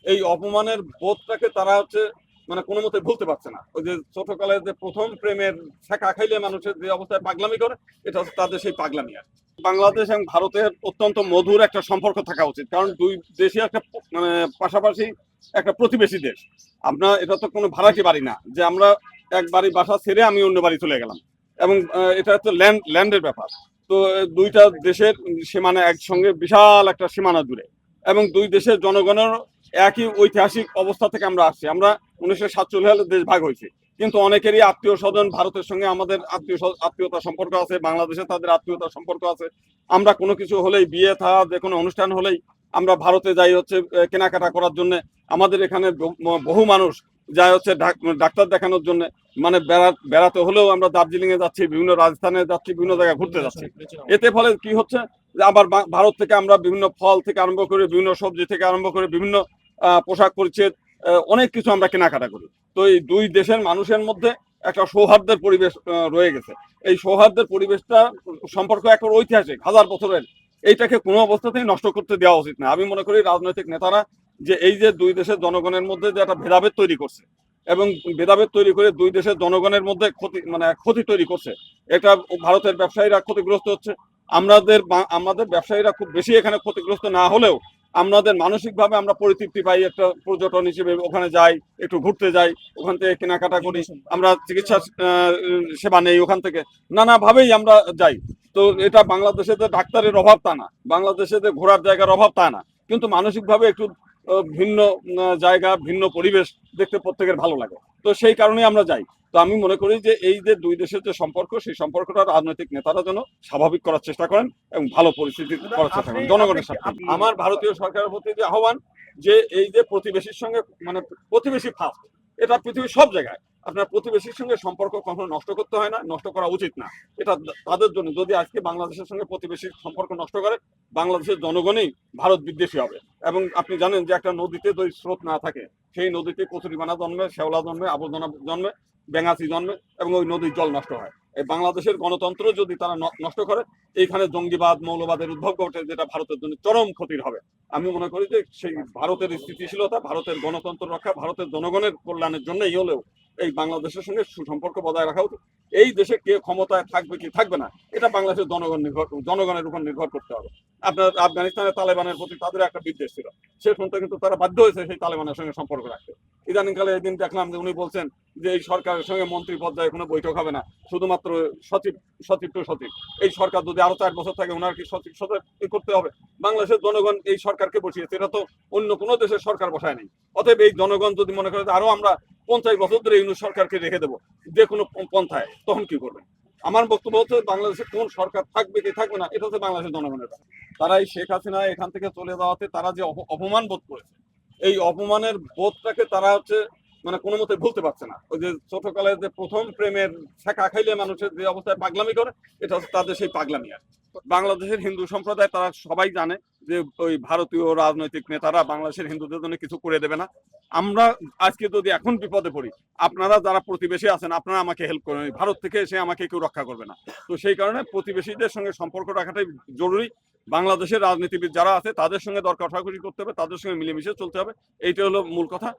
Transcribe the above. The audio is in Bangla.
এই অপমানের বোধটাকে তারা মানে কোনো মতে ভুলতে পারছে না। ওই যে ছোটকালে যে প্রথম প্রেমের ছ্যাঁকা খাইলে মানুষের যে অবস্থায় পাগলামি করে, এটা হচ্ছে তাদের সেই পাগলামি। আর বাংলাদেশ এবং ভারতের অত্যন্ত মধুর একটা সম্পর্ক থাকা উচিত, কারণ দুই দেশই একটা মানে পাশাপাশি একটা প্রতিবেশী দেশ। আপনার এটা তো কোনো ভাড়াটি বাড়ি না যে আমরা এক বাড়ি বাসা ছেড়ে আমি অন্য বাড়ি চলে গেলাম, এবং এটা তো ল্যান্ডের ব্যাপার। তো দুইটা দেশের সীমানা একসঙ্গে বিশাল একটা সীমানা জুড়ে, এবং দুই দেশের জনগণের একই ঐতিহাসিক অবস্থা থেকে আমরা আসছি। আমরা 1947 সালে দেশ ভাগ হয়েছি, কিন্তু অনেকেরই আত্মীয় স্বজন ভারতের সঙ্গে আমাদের আত্মীয়তা সম্পর্ক আছে, বাংলাদেশে তাদের আত্মীয়তা সম্পর্ক আছে। আমরা কোনো কিছু হলেই, বিয়ে থা যে কোনো অনুষ্ঠান হলেই আমরা ভারতে যাই কেনাকাটা করার জন্য। আমাদের এখানে বহু মানুষ যায় ডাক্তার দেখানোর জন্য, মানে বেড়াতে হলেও আমরা দার্জিলিং এ যাচ্ছি, বিভিন্ন রাজস্থানে যাচ্ছি, বিভিন্ন জায়গায় ঘুরতে যাচ্ছি। এতে ফলে কি হচ্ছে যে আবার ভারত থেকে আমরা বিভিন্ন ফল থেকে আরম্ভ করে, বিভিন্ন সবজি থেকে আরম্ভ করে, বিভিন্ন পোশাক পরিচ্ছদ, অনেক কিছু আমরা কেনাকাটা করি। তো এই দুই দেশের মানুষের মধ্যে একটা সৌহার্দ্যের পরিবেশ রয়ে গেছে। এই সৌহার্দ্যের পরিবেশটা সম্পর্ক একটা ঐতিহাসিক, হাজার বছরের। এইটাকে কোনো অবস্থাতেই নষ্ট করতে দেওয়া উচিত না। আমি মনে করি রাজনৈতিক নেতারা যে এই যে দুই দেশের জনগণের মধ্যে যে একটা ভেদাভেদ তৈরি করছে, এবং ভেদাভেদ তৈরি করে দুই দেশের জনগণের মধ্যে ক্ষতি তৈরি করছে, এটা ভারতের ব্যবসায়ীরা ক্ষতিগ্রস্ত হচ্ছে। আমাদের ব্যবসায়ীরা খুব বেশি এখানে ক্ষতিগ্রস্ত না হলেও আমাদের মানসিকভাবে আমরা পরিতৃপ্তি পাই। একটা পর্যটন হিসেবে ওখানে যাই, একটু ঘুরতে যাই, ওখান থেকে কেনাকাটা করি, আমরা চিকিৎসা সেবা নেই ওখান থেকে, নানাভাবেই আমরা যাই। তো এটা বাংলাদেশে যে ডাক্তারের অভাব তা না, বাংলাদেশে যে ঘোরার জায়গার অভাব তা না, কিন্তু মানসিকভাবে একটু ভিন্ন জায়গা, ভিন্ন পরিবেশ দেখতে প্রত্যেকের ভালো লাগে। তো সেই কারণেই আমরা যাই। তো আমি মনে করি যে এই যে দুই দেশের যে সম্পর্ক, সেই সম্পর্কটা রাজনৈতিক নেতারা যেন স্বাভাবিক করার চেষ্টা করেন এবং ভালো পরিস্থিতি করার চেষ্টা করেন জনগণের সাথে। আমার ভারতীয় সরকারের প্রতি যে আহ্বান, যে এই যে প্রতিবেশীর সঙ্গে, মানে প্রতিবেশী ফার্স্ট, এটা পৃথিবীর সব জায়গায় আপনার প্রতিবেশীর সঙ্গে সম্পর্ক কখনো নষ্ট করতে হয় না, নষ্ট করা উচিত না। এটা তাদের জন্য, যদি আজকে বাংলাদেশের সঙ্গে প্রতিবেশীর সম্পর্ক নষ্ট করে, বাংলাদেশের জনগণই ভারত বিদ্বেষী হবে। এবং আপনি জানেন যে একটা নদীতে যদি স্রোত না থাকে, সেই নদীতে কচুরিপানা জন্মে, শ্যাওলা জন্মে, আবর্জনা জন্মে, ব্যাঙাচি জন্মে, এবং ওই নদীর জল নষ্ট হয়। এই বাংলাদেশের গণতন্ত্র যদি তারা নষ্ট করে, এইখানে জঙ্গিবাদ, মৌলবাদের উদ্ভব ঘটে, যেটা ভারতের জন্য চরম ক্ষতির হবে। আমি মনে করি যে সেই ভারতের স্থিতিশীলতা, ভারতের গণতন্ত্র রক্ষা, ভারতের জনগণের কল্যাণের জন্যই হলেও এই বাংলাদেশের সঙ্গে সুসম্পর্ক বজায় রাখা উচিত। এই দেশে কে ক্ষমতায় থাকবে কি থাকবে না, এটা বাংলাদেশের জনগণের উপর নির্ভর করতে হবে। আপনার আফগানিস্তানে তালেবানের প্রতি তাদের একটা বিদ্বেষ ছিল, শেষ পর্যন্ত কিন্তু তারা বাধ্য হয়েছে সেই তালেবানের সঙ্গে সম্পর্ক রাখতে। ইদানিংকালে একদিন দেখলাম যে উনি বলছেন যে এই সরকারের সঙ্গে মন্ত্রী পর্যায়ে কোনো বৈঠক হবে না, শুধুমাত্র সচিব, সচিব টু সচিব। এই সরকার যদি আরো 4 বছর থাকে, ওনার কি সচিব সচিব করতে হবে? বাংলাদেশের জনগণ এই সরকারকে বসিয়েছে, এটা তো অন্য কোনো দেশের সরকার বসায় নেই। অতএব এই জনগণ যদি মনে করে আরো আমরা 50 বছর ধরে ইউনুস সরকারকে রেখে দেবো যে কোনো পন্থায়, তখন কি করবেন? আমার বক্তব্য হচ্ছে বাংলাদেশে কোন সরকার থাকবে কি থাকবে না, এটা হচ্ছে বাংলাদেশের জনগণের ব্যাপার। তারা এই শেখ হাসিনা এখান থেকে চলে যাওয়াতে তারা যে অপমান বোধ করেছে, এই অপমানের বোধটাকে তারা মানে কোনো মতে ভুলতে পারছে না। ওই যে ছোটকালে যে প্রথম প্রেমের ছ্যাঁকা খাইলে মানুষের যে অবস্থায় পাগলামি করে, এটা হচ্ছে তাদের সেই পাগলামি। আর বাংলাদেশের হিন্দু সম্প্রদায় তারা সবাই জানে যে ওই ভারতীয় রাজনৈতিক নেতারা বাংলাদেশের হিন্দুদের জন্য কিছু করে দেবে না। আমরা আজকে যদি এখন বিপদে পড়ি, আপনারা যারা প্রতিবেশী আছেন, আপনারা আমাকে হেল্প করেন, ভারত থেকে এসে আমাকে কেউ রক্ষা করবে না। তো সেই কারণে প্রতিবেশীদের সঙ্গে সম্পর্ক রাখাটাই জরুরি। বাংলাদেশের রাজনীতিবিদ যারা আছে তাদের সঙ্গে দর কষাকষি করতে হবে, তাদের সঙ্গে মিলেমিশে চলতে হবে। এইটা হলো মূল কথা।